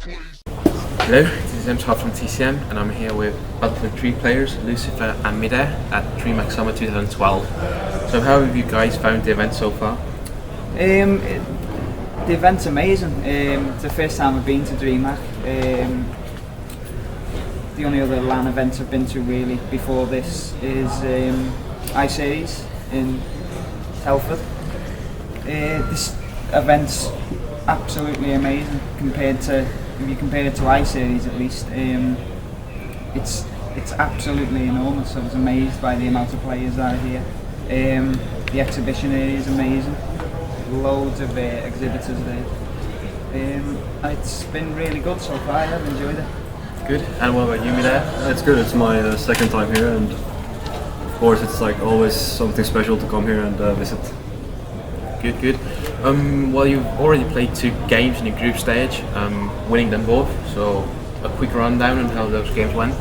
Hello, this is M from TCM and I'm here with Battlefield 3 players, Lucifer and Midair at Dreamhack Summer 2012. So how have you guys found the event so far? The event's amazing. It's the first time I've been to Dreamhack. The only other LAN events I've been to really before this is I-Series in Telford. This event's absolutely amazing compared to, if you compare it to I-Series at least. It's absolutely enormous. I was amazed by the amount of players that are here. The exhibition area is amazing. Loads of exhibitors there. It's been really good so far. I've enjoyed it. Good. And what about you, Midair? It's good. It's my second time here, and of course it's like always something special to come here and visit. Good, good. Well, you've already played 2 games in your group stage, winning them both. So a quick rundown on how those games went.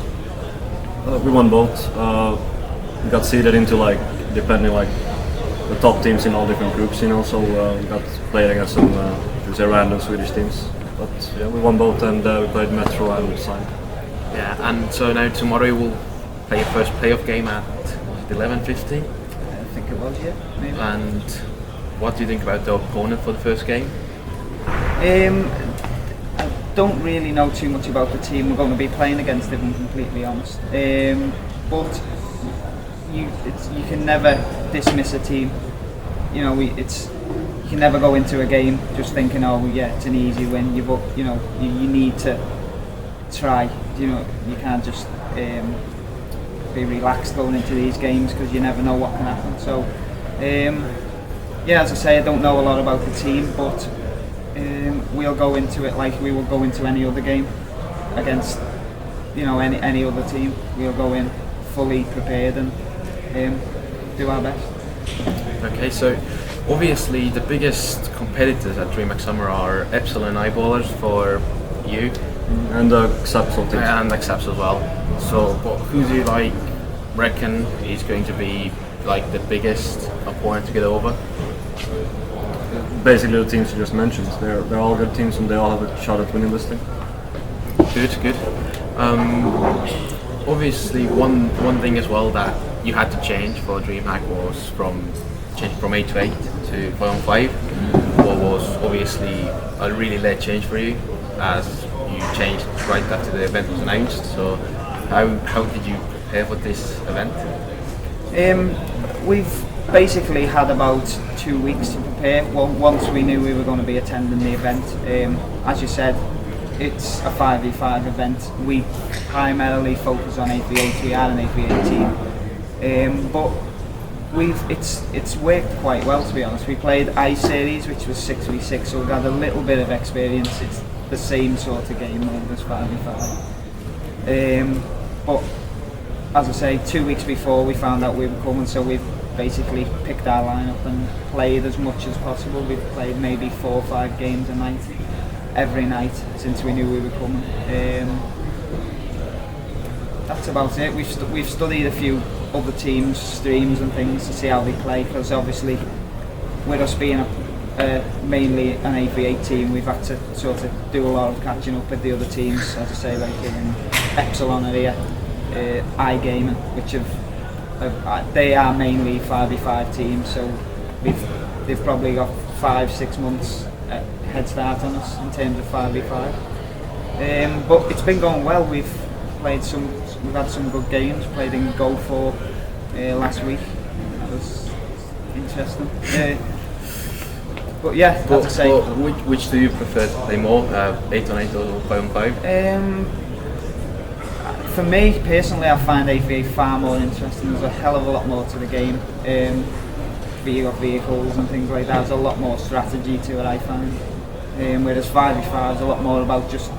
We won both. We got seeded into like depending like the top teams in all different groups, you know. So we got played against some random Swedish teams. But yeah, we won both, and we played Metro and Sign. Yeah, and so now tomorrow you will play your first playoff game at 11:50. I think it was, yeah. Maybe. And what do you think about the opponent for the first game? I don't really know too much about the team we're going to be playing against, if I'm completely honest. But you can never dismiss a team. You know, you can never go into a game just thinking, oh yeah, it's an easy win. You need to try. You know, you can't just be relaxed going into these games because you never know what can happen. So, yeah, as I say, I don't know a lot about the team, but we'll go into it like we will go into any other game against, you know, any other team. We'll go in fully prepared and do our best. Okay, so obviously the biggest competitors at Dreamhack Summer are Epsilon and Eyeballers for you. And Xapsol teams. And Xapsol as well. So, but who do you reckon is going to be like the biggest opponent to get over? Basically the teams you just mentioned. They're all good teams and they all have a shot at winning this thing. Good, good. Obviously one thing as well that you had to change for Dreamhack was changing from 8 to 8 to 5 on 5. What was obviously a really late change for you, as you changed right after the event was announced. So how did you prepare for this event? We've basically had about 2 weeks to prepare. Well, once we knew we were going to be attending the event, as you said, it's a 5v5 event. We primarily focus on 8v8. We are an 8v8 team, but it's worked quite well, to be honest. We played I-Series, which was 6v6, so we've had a little bit of experience. It's the same sort of game mode as 5v5. But as I say, 2 weeks before we found out we were coming, so we've basically picked our lineup and played as much as possible. We've played maybe 4 or 5 games a night, every night since we knew we were coming. That's about it. We've studied a few other teams' streams and things to see how they play, because obviously with us being mainly an 8v8 team, we've had to sort of do a lot of catching up with the other teams. As I say, like Epsilon are here, iGaming, which they are mainly 5v5 teams, so they've probably got 5-6 months head start on us in terms of 5v5. But it's been going well. We've had some good games. Played in Go 4 last week. That was interesting. But yeah, as I say, which do you prefer to play more, 8 on 8 or 5 on 5? For me personally, I find 8v8 far more interesting. There's a hell of a lot more to the game. You've got vehicles and things like that. There's a lot more strategy to it, I find. Whereas 5v5 is a lot more about just.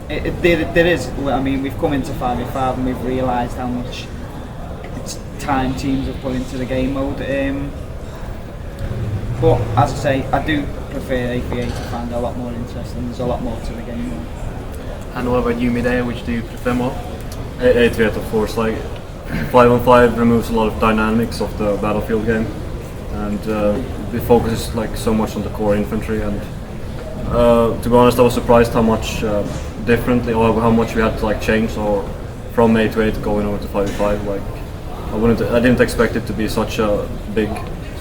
There is. I mean, we've come into 5v5 and we've realised how much time teams have put into the game mode. But as I say, I do prefer 8v8 to find a lot more interesting. There's a lot more to the game mode. And what about you, Midair? Which do you prefer more? 8v8, of course. Like 5 on 5 removes a lot of dynamics of the Battlefield game, and it focuses like so much on the core infantry, and To be honest, I was surprised how much differently, or how much we had to like change, or from 8-8 going over to 5-5. Like I didn't expect it to be such a big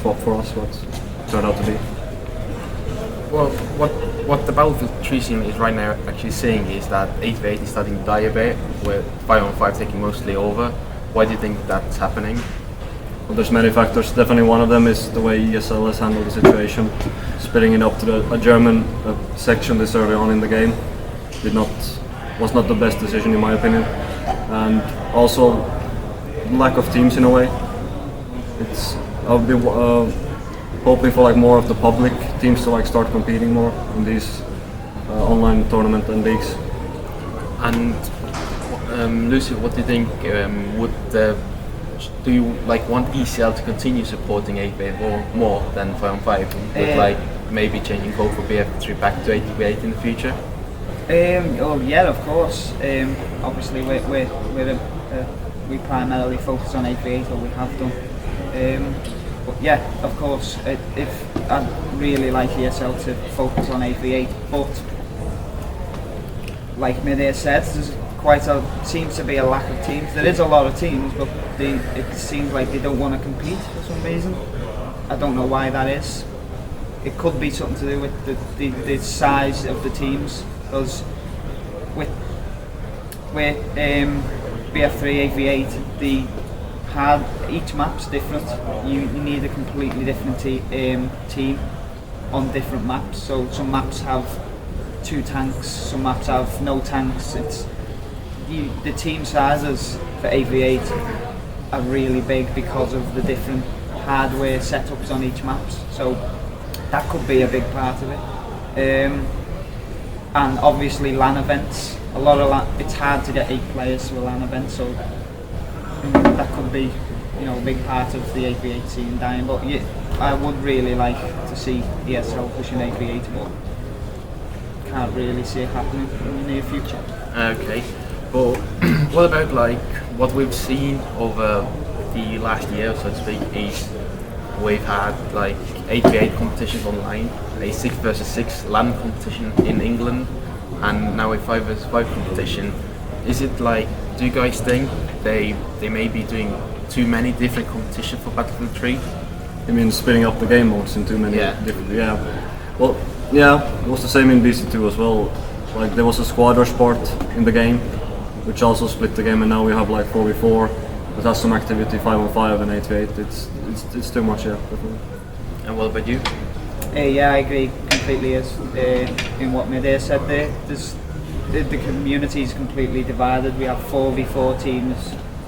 swap for us, but it turned out to be. Well, what the Battlefield 3 scene is right now actually saying is that 8v8 is starting to die a bit, with 5-on-5 taking mostly over. Why do you think that's happening? Well, there's many factors. Definitely one of them is the way ESL has handled the situation, splitting it up to a German section this early on in the game. Was not the best decision in my opinion, and also lack of teams in a way. I'll be hoping for like more of the public teams to like start competing more in these online tournament and leagues. And Lucy, what do you think? Do you like want ECL to continue supporting 8v8 more than 5-on-5, with like maybe changing code for BF3 back to 8v8 in the future? Oh yeah, of course. Obviously, we primarily focus on 8v8, or we have done. But yeah, of course, if I'd really like ESL to focus on 8v8, but like Midair said, seems to be a lack of teams. There is a lot of teams, but it seems like they don't want to compete for some reason. I don't know why that is. It could be something to do with the size of the teams, because with BF3 8v8, each map's different. You need a completely different team on different maps. So some maps have 2 tanks, some maps have no tanks. The team sizes for 8v8 are really big because of the different hardware setups on each map. So that could be a big part of it. And obviously LAN events. It's hard to get 8 players to a LAN event, so that could be, a big part of the 8v8 scene dying. But yeah, I would really like to see ESL pushing 8v8, but can't really see it happening in the near future. Okay, but what about like what we've seen over the last year, so to speak, is we've had like 8v8 competitions online, a 6 versus 6 LAN competition in England, and now a 5 versus 5 competition. Is it like, do you guys think they may be doing too many different competitions for Battlefield 3? You mean splitting up the game modes in too many different? Yeah. Well, yeah, it was the same in BC2 as well. Like there was a squad rush part in the game, which also split the game, and now we have like 4v4. It has some activity, 5-on-5 and 8v8. It's too much, yeah, definitely. And what about you? Yeah, I agree completely in what Midair said there. The community is completely divided. We have 4v4 teams,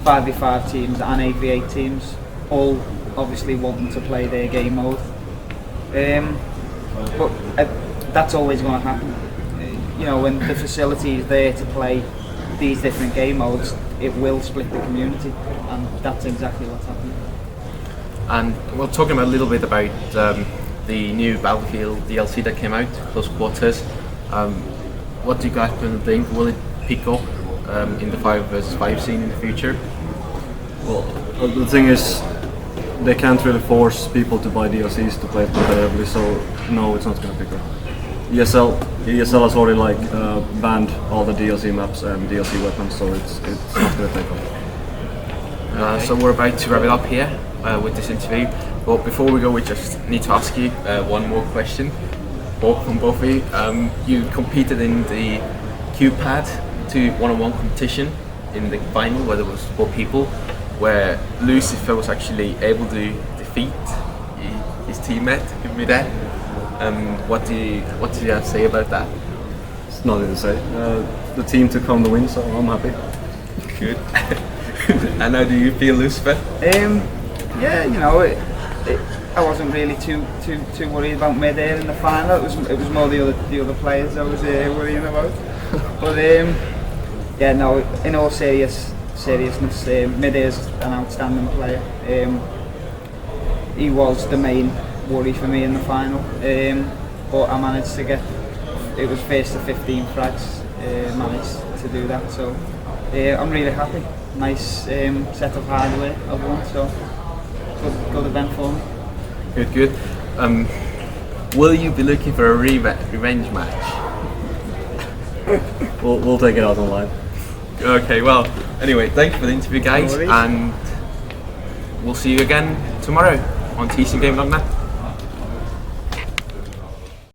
5v5 teams and 8v8 teams, all obviously wanting to play their game mode. But that's always going to happen. When the facility is there to play these different game modes, it will split the community, and that's exactly what's happening. And we're talking a little bit about the new Battlefield DLC that came out, Close Quarters. What do you guys think? Will it pick up in the 5 versus 5 scene in the future? Well, the thing is, they can't really force people to buy DLCs to play it competitively, so no, it's not going to pick up. ESL has already banned all the DLC maps and DLC weapons, so it's not going to take off. So we're about to wrap it up here with this interview, but before we go, we just need to ask you one more question. From both of you. You competed in the Qpad 2 1-on-1 competition in the final, where there was 4 people, where Lucifer was actually able to defeat his teammate Midair. What do you have to say about that? It's nothing to say. The team took home the win, so I'm happy. Good. And how do you feel, Lucifer? Yeah, I wasn't really too worried about Midair in the final. It was more the other players I was worrying about. But yeah, no. In all seriousness, Midair's an outstanding player. He was the main worry for me in the final. But I managed to get. It was first to 15 frags. Managed to do that. So I'm really happy. Nice set of hardware I've won. So good event for me. Good. will you be looking for a revenge match? We'll take it out online. Okay, well, anyway, thank you for the interview, guys, No worries. and we'll see you again tomorrow on TCM-Gaming.net.